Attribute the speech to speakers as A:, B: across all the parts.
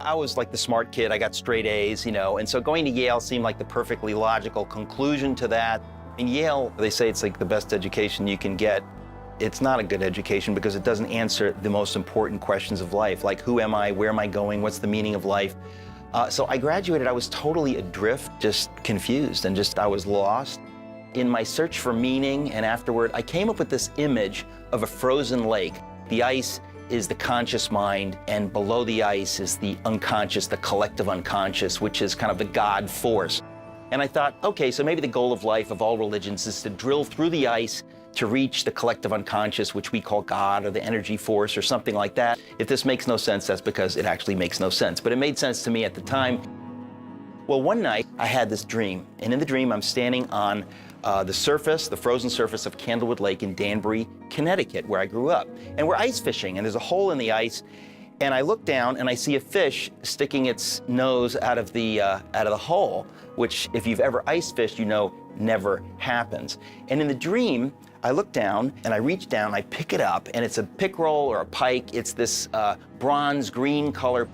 A: I was like the smart kid. I got straight A's, and so going to Yale seemed like the perfectly logical conclusion to that. In Yale, they say it's like the best education you can get. It's not a good education because it doesn't answer the most important questions of life, like who am I, where am I going, what's the meaning of life? So I graduated, I was totally adrift, just confused, and I was lost. In my search for meaning and afterward, I came up with this image of a frozen lake. The ice is the conscious mind, and below the ice is the unconscious, the collective unconscious, which is kind of the God force. And I thought, okay, so maybe the goal of life of all religions is to drill through the ice to reach the collective unconscious, which we call God or the energy force or something like that. If this makes no sense, that's because it actually makes no sense. But it made sense to me at the time. Well, one night I had this dream, and in the dream I'm standing on the frozen surface of Candlewood Lake in Danbury, Connecticut, where I grew up. And we're ice fishing, and there's a hole in the ice, and I look down and I see a fish sticking its nose out of the hole, which if you've ever ice fished, never happens. And in the dream, I look down and I reach down, I pick it up, and it's a pickerel or a pike. It's this bronze green color.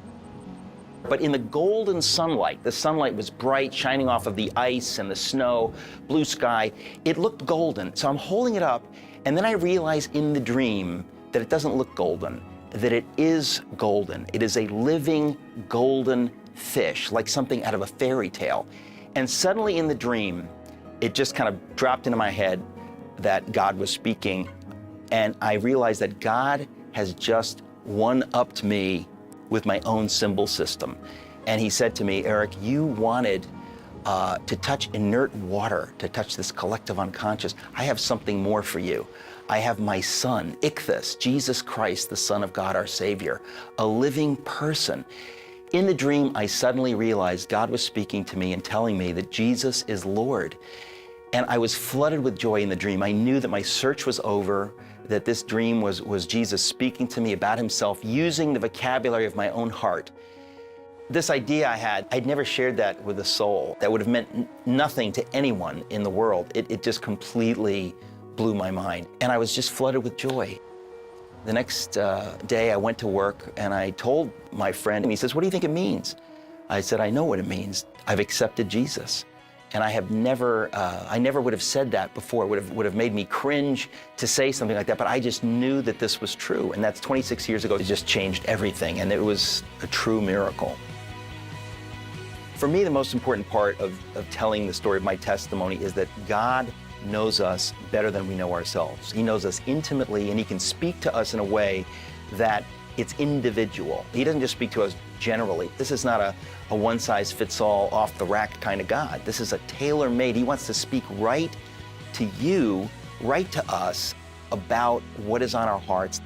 A: But in the golden sunlight, the sunlight was bright, shining off of the ice and the snow, blue sky. It looked golden. So I'm holding it up, and then I realize in the dream that it doesn't look golden, that it is golden. It is a living golden fish, like something out of a fairy tale. And suddenly in the dream, it just kind of dropped into my head that God was speaking, and I realized that God has just one-upped me with my own symbol system. And he said to me, Eric, you wanted to touch inert water, to touch this collective unconscious. I have something more for you. I have my son, Ichthus, Jesus Christ, the Son of God, our Savior, a living person. In the dream, I suddenly realized God was speaking to me and telling me that Jesus is Lord. And I was flooded with joy in the dream. I knew that my search was over, that this dream was Jesus speaking to me about himself, using the vocabulary of my own heart. This idea I had, I'd never shared that with a soul. That would have meant nothing to anyone in the world. It just completely blew my mind. And I was just flooded with joy. The next day I went to work and I told my friend, and he says, what do you think it means? I said, I know what it means. I've accepted Jesus. And I never would have said that before. It would have made me cringe to say something like that, but I just knew that this was true. And that's 26 years ago. It just changed everything, and it was a true miracle. For me, the most important part of telling the story of my testimony is that God knows us better than we know ourselves. He knows us intimately, and he can speak to us in a way that it's individual. He doesn't just speak to us generally. This is not a one-size-fits-all, off-the-rack kind of God. This is a tailor-made. He wants to speak right to you, right to us, about what is on our hearts.